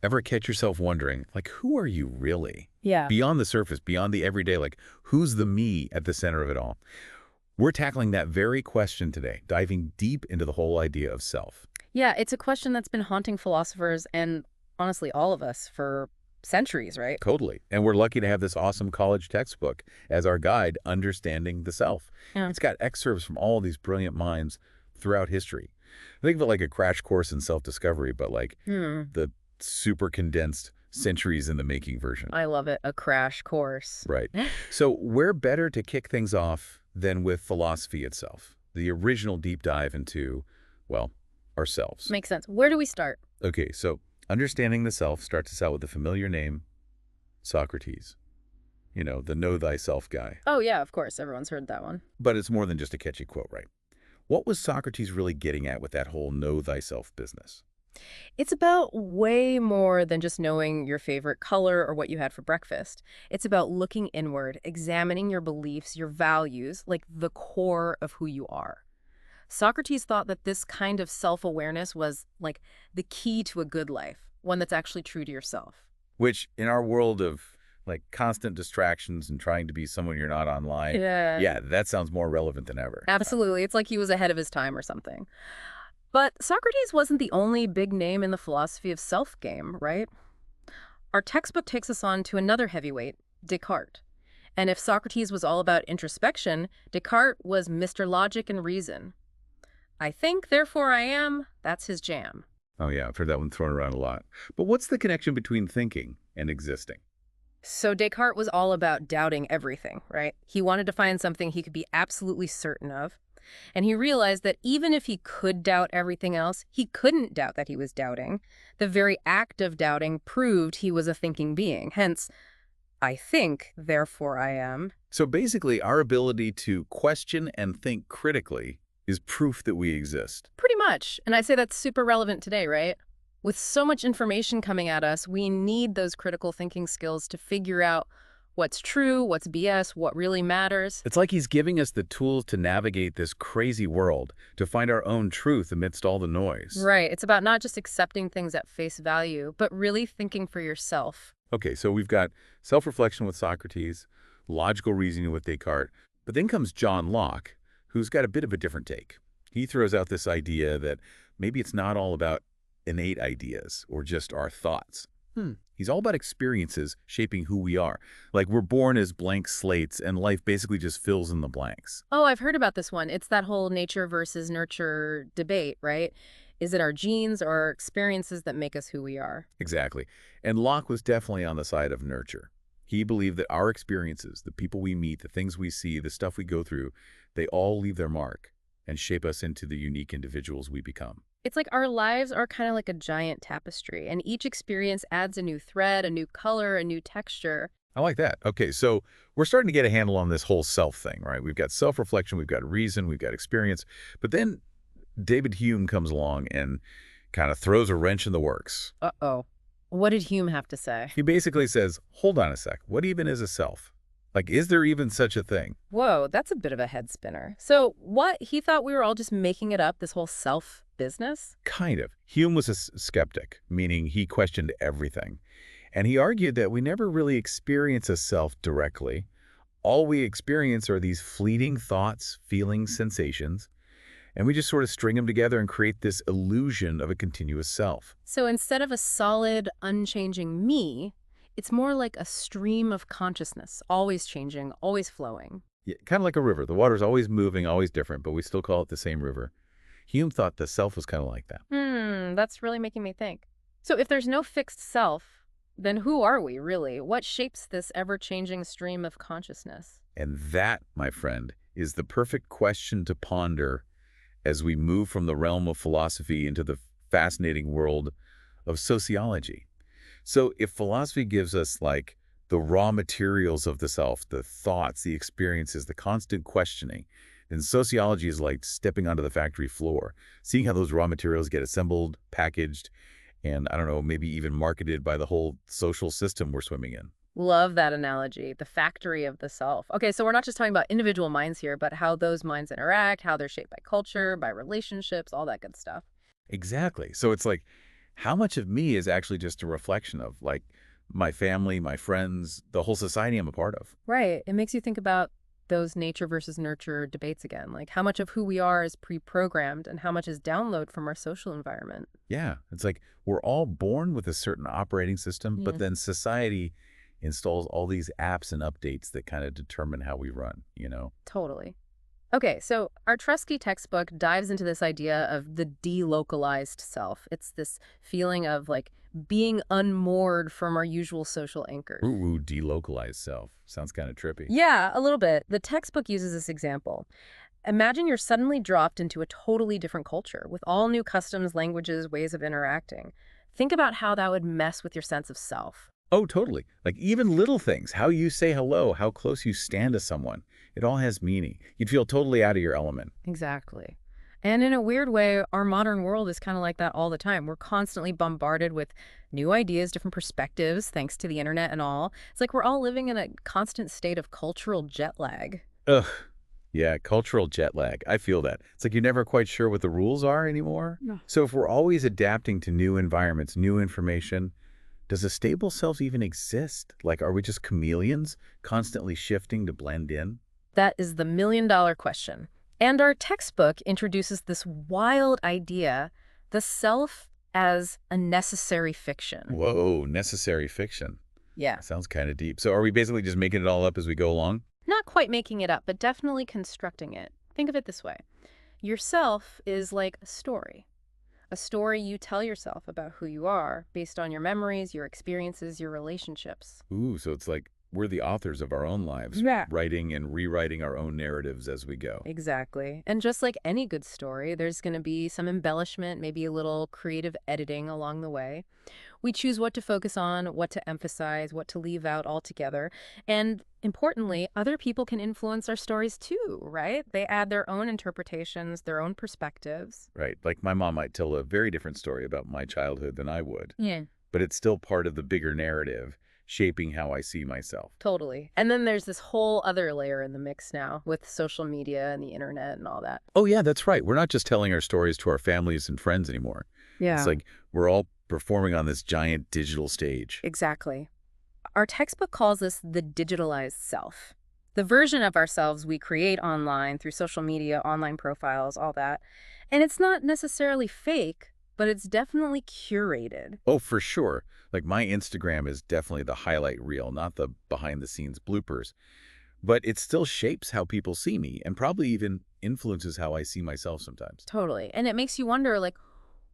Ever catch yourself wondering, like, who are you really? Yeah. Beyond the surface, beyond the everyday, like, who's the me at the center of it all? We're tackling that very question today, diving deep into the whole idea of self. Yeah, it's a question that's been haunting philosophers and honestly all of us for centuries, right? Totally. And we're lucky to have this awesome college textbook as our guide, Understanding the Self. Yeah. It's got excerpts from all these brilliant minds throughout history. Think of it like a crash course in self-discovery, but like Hmm. the super condensed centuries in the making version. I love it. A crash course. Right. So where better to kick things off than with philosophy itself, the original deep dive into, well, ourselves. Makes sense. Where do we start? Okay, so Understanding the Self starts us out with the familiar name, Socrates. You know, the know thyself guy. Oh, yeah, of course. Everyone's heard that one. But it's more than just a catchy quote, right? What was Socrates really getting at with that whole know thyself business? It's about way more than just knowing your favorite color or what you had for breakfast. It's about looking inward, examining your beliefs, your values, like the core of who you are. Socrates thought that this kind of self-awareness was like the key to a good life, one that's actually true to yourself. Which, in our world of like constant distractions and trying to be someone you're not online, Yeah, yeah, that sounds more relevant than ever. absolutely. It's like he was ahead of his time or something. But Socrates wasn't the only big name in the philosophy of self game, right? Our textbook takes us on to another heavyweight, Descartes. And if Socrates was all about introspection, Descartes was Mr. Logic and Reason. I think, therefore I am, that's his jam. Oh yeah, I've heard that one thrown around a lot. But what's the connection between thinking and existing? So Descartes was all about doubting everything, right? He wanted to find something he could be absolutely certain of. And he realized that even if he could doubt everything else, he couldn't doubt that he was doubting. The very act of doubting proved he was a thinking being. Hence, I think, therefore I am. So basically, our ability to question and think critically is proof that we exist. Pretty much. And I'd say that's super relevant today, right? With so much information coming at us, we need those critical thinking skills to figure out what's true, what's BS, what really matters. It's like he's giving us the tools to navigate this crazy world, to find our own truth amidst all the noise. Right. It's about not just accepting things at face value, but really thinking for yourself. Okay, so we've got self-reflection with Socrates, logical reasoning with Descartes, but then comes John Locke, who's got a bit of a different take. He throws out this idea that maybe it's not all about innate ideas or just our thoughts. He's all about experiences shaping who we are. Like we're born as blank slates and life basically just fills in the blanks. Oh, I've heard about this one. It's that whole nature versus nurture debate, right? Is it our genes or our experiences that make us who we are? Exactly. And Locke was definitely on the side of nurture. He believed that our experiences, the people we meet, the things we see, the stuff we go through, they all leave their mark and shape us into the unique individuals we become. It's like our lives are kind of like a giant tapestry, and each experience adds a new thread, a new color, a new texture. I like that. Okay, so we're starting to get a handle on this whole self thing, right? We've got self-reflection, we've got reason, we've got experience. But then David Hume comes along and kind of throws a wrench in the works. Uh-oh. What did Hume have to say? He basically says, hold on a sec, what even is a self? Like, is there even such a thing? Whoa, that's a bit of a head spinner. So what? He thought we were all just making it up, this whole self business? Kind of. Hume was a skeptic, meaning he questioned everything. And he argued that we never really experience a self directly. All we experience are these fleeting thoughts, feelings, sensations, and we just sort of string them together and create this illusion of a continuous self. So instead of a solid, unchanging me, it's more like a stream of consciousness, always changing, always flowing. Yeah, kind of like a river. The water's always moving, always different, but we still call it the same river. Hume thought the self was kind of like that. That's really making me think. So if there's no fixed self, then who are we, really? What shapes this ever-changing stream of consciousness? And that, my friend, is the perfect question to ponder as we move from the realm of philosophy into the fascinating world of sociology. So if philosophy gives us like the raw materials of the self, the thoughts, the experiences, the constant questioning, then sociology is like stepping onto the factory floor, seeing how those raw materials get assembled, packaged, and I don't know, maybe even marketed by the whole social system we're swimming in. Love that analogy, the factory of the self. Okay, so we're not just talking about individual minds here, but how those minds interact, how they're shaped by culture, by relationships, all that good stuff. Exactly. So it's like, how much of me is actually just a reflection of, like, my family, my friends, the whole society I'm a part of? Right. It makes you think about those nature versus nurture debates again. Like how much of who we are is pre-programmed and how much is download from our social environment. Yeah, it's like we're all born with a certain operating system, but Yeah. then society installs all these apps and updates that kind of determine how we run, you know? Totally. Okay, so our Trusky textbook dives into this idea of the delocalized self. It's this feeling of like being unmoored from our usual social anchors. Ooh, delocalized self. Sounds kind of trippy. Yeah, a little bit. The textbook uses this example. Imagine you're suddenly dropped into a totally different culture with all new customs, languages, ways of interacting. Think about how that would mess with your sense of self. Oh, totally. Like even little things, how you say hello, how close you stand to someone, it all has meaning. You'd feel totally out of your element. Exactly. And in a weird way, our modern world is kind of like that all the time. We're constantly bombarded with new ideas, different perspectives, thanks to the internet and all. It's like we're all living in a constant state of cultural jet lag. Ugh. Yeah, cultural jet lag. I feel that. It's like you're never quite sure what the rules are anymore. Yeah. So if we're always adapting to new environments, new information, does a stable self even exist? Like, are we just chameleons, constantly shifting to blend in? That is the million-dollar question. And our textbook introduces this wild idea, the self as a necessary fiction. Whoa, necessary fiction. Yeah. Sounds kind of deep. So are we basically just making it all up as we go along? Not quite making it up, but definitely constructing it. Think of it this way. Yourself is like a story you tell yourself about who you are based on your memories, your experiences, your relationships. Ooh, so it's like we're the authors of our own lives, Yeah. writing and rewriting our own narratives as we go. Exactly. And just like any good story, there's going to be some embellishment, maybe a little creative editing along the way. We choose what to focus on, what to emphasize, what to leave out altogether. And importantly, other people can influence our stories too, right? They add their own interpretations, their own perspectives. Right. Like my mom might tell a very different story about my childhood than I would, Yeah. but it's still part of the bigger narrative, shaping how I see myself. Totally. And then there's this whole other layer in the mix now with social media and the internet and all that. Oh, yeah, that's right. We're not just telling our stories to our families and friends anymore. It's like we're all performing on this giant digital stage. Exactly. Our textbook calls this the digitalized self. The version of ourselves we create online through social media, online profiles, all that. And it's not necessarily fake, but it's definitely curated. Oh, for sure. Like my Instagram is definitely the highlight reel, not the behind the scenes bloopers. But it still shapes how people see me and probably even influences how I see myself sometimes. Totally. And it makes you wonder, like,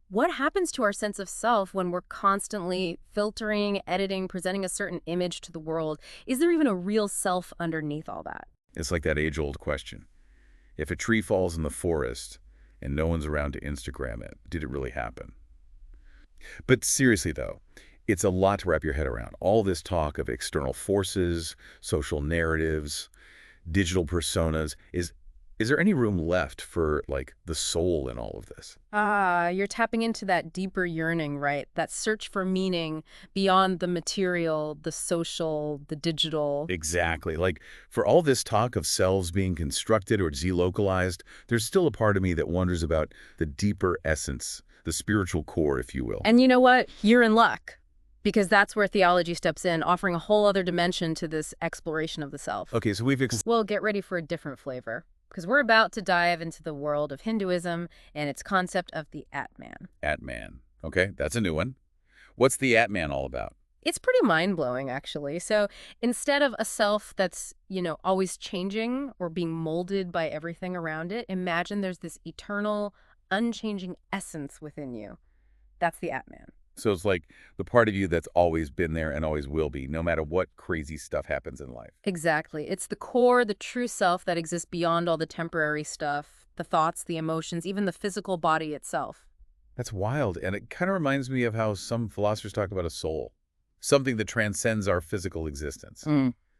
what happens to our sense of self when we're constantly filtering, editing, presenting a certain image to the world? Is there even a real self underneath all that? It's like that age-old question. If a tree falls in the forest and no one's around to Instagram it, did it really happen? But seriously, though, it's a lot to wrap your head around. All this talk of external forces, social narratives, digital personas. Is there any room left for, like, the soul in all of this? Ah, you're tapping into that deeper yearning, right? That search for meaning beyond the material, the social, the digital. Exactly. Like, for all this talk of selves being constructed or delocalized, there's still a part of me that wonders about the deeper essence, the spiritual core, if you will. And you know what? You're in luck. Because that's where theology steps in, offering a whole other dimension to this exploration of the self. Okay, so we've Well, get ready for a different flavor. Because we're about to dive into the world of Hinduism and its concept of the Atman. Atman. Okay, that's a new one. What's the Atman all about? It's pretty mind-blowing, actually. So instead of a self that's, always changing or being molded by everything around it, imagine there's this eternal, unchanging essence within you. That's the Atman. So it's like the part of you that's always been there and always will be, no matter what crazy stuff happens in life. Exactly. It's the core, the true self that exists beyond all the temporary stuff, the thoughts, the emotions, even the physical body itself. That's wild, and it kind of reminds me of how some philosophers talk about a soul, something that transcends our physical existence.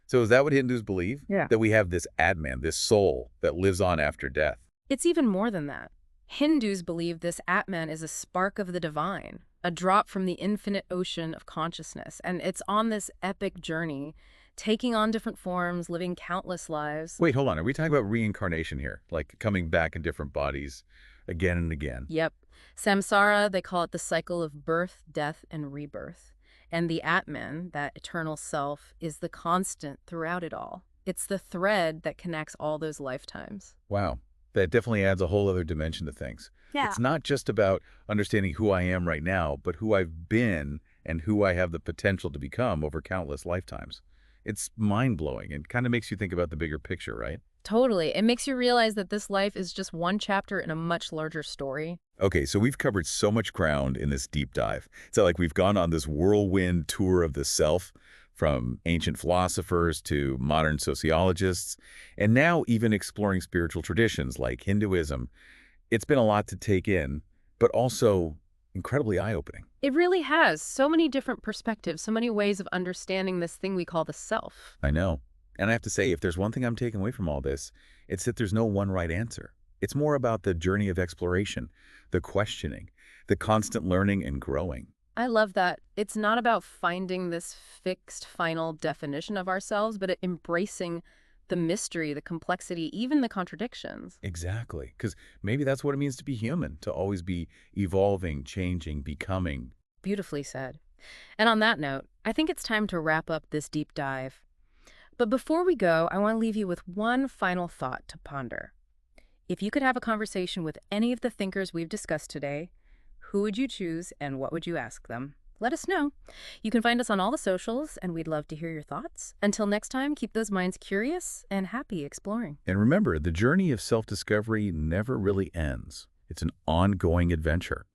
So is that what Hindus believe? Yeah. That we have this Atman, this soul that lives on after death? It's even more than that. Hindus believe this Atman is a spark of the divine, a drop from the infinite ocean of consciousness. And it's on this epic journey, taking on different forms, living countless lives. Wait, hold on. Are we talking about reincarnation here? Like coming back in different bodies again and again? Yep. Samsara, they call it the cycle of birth, death, and rebirth. And the Atman, that eternal self, is the constant throughout it all. It's the thread that connects all those lifetimes. Wow, that definitely adds a whole other dimension to things. Yeah. It's not just about understanding who I am right now, but who I've been and who I have the potential to become over countless lifetimes. It's mind-blowing and kind of makes you think about the bigger picture, right? Totally. It makes you realize that this life is just one chapter in a much larger story. Okay, so we've covered so much ground in this deep dive. It's like we've gone on this whirlwind tour of the self, from ancient philosophers to modern sociologists, and now even exploring spiritual traditions like Hinduism. It's been a lot to take in, but also incredibly eye-opening. It really has so many different perspectives, so many ways of understanding this thing we call the self. I know. And I have to say, if there's one thing I'm taking away from all this, it's that there's no one right answer. It's more about the journey of exploration, the questioning, the constant learning and growing. I love that. It's not about finding this fixed final definition of ourselves, but embracing the mystery, the complexity, even the contradictions. Exactly. Because maybe that's what it means to be human, to always be evolving, changing, becoming. Beautifully said. And on that note, I think it's time to wrap up this deep dive. But before we go, I want to leave you with one final thought to ponder. If you could have a conversation with any of the thinkers we've discussed today, who would you choose and what would you ask them? Let us know. You can find us on all the socials, and we'd love to hear your thoughts. Until next time, keep those minds curious and happy exploring. And remember, the journey of self-discovery never really ends. It's an ongoing adventure.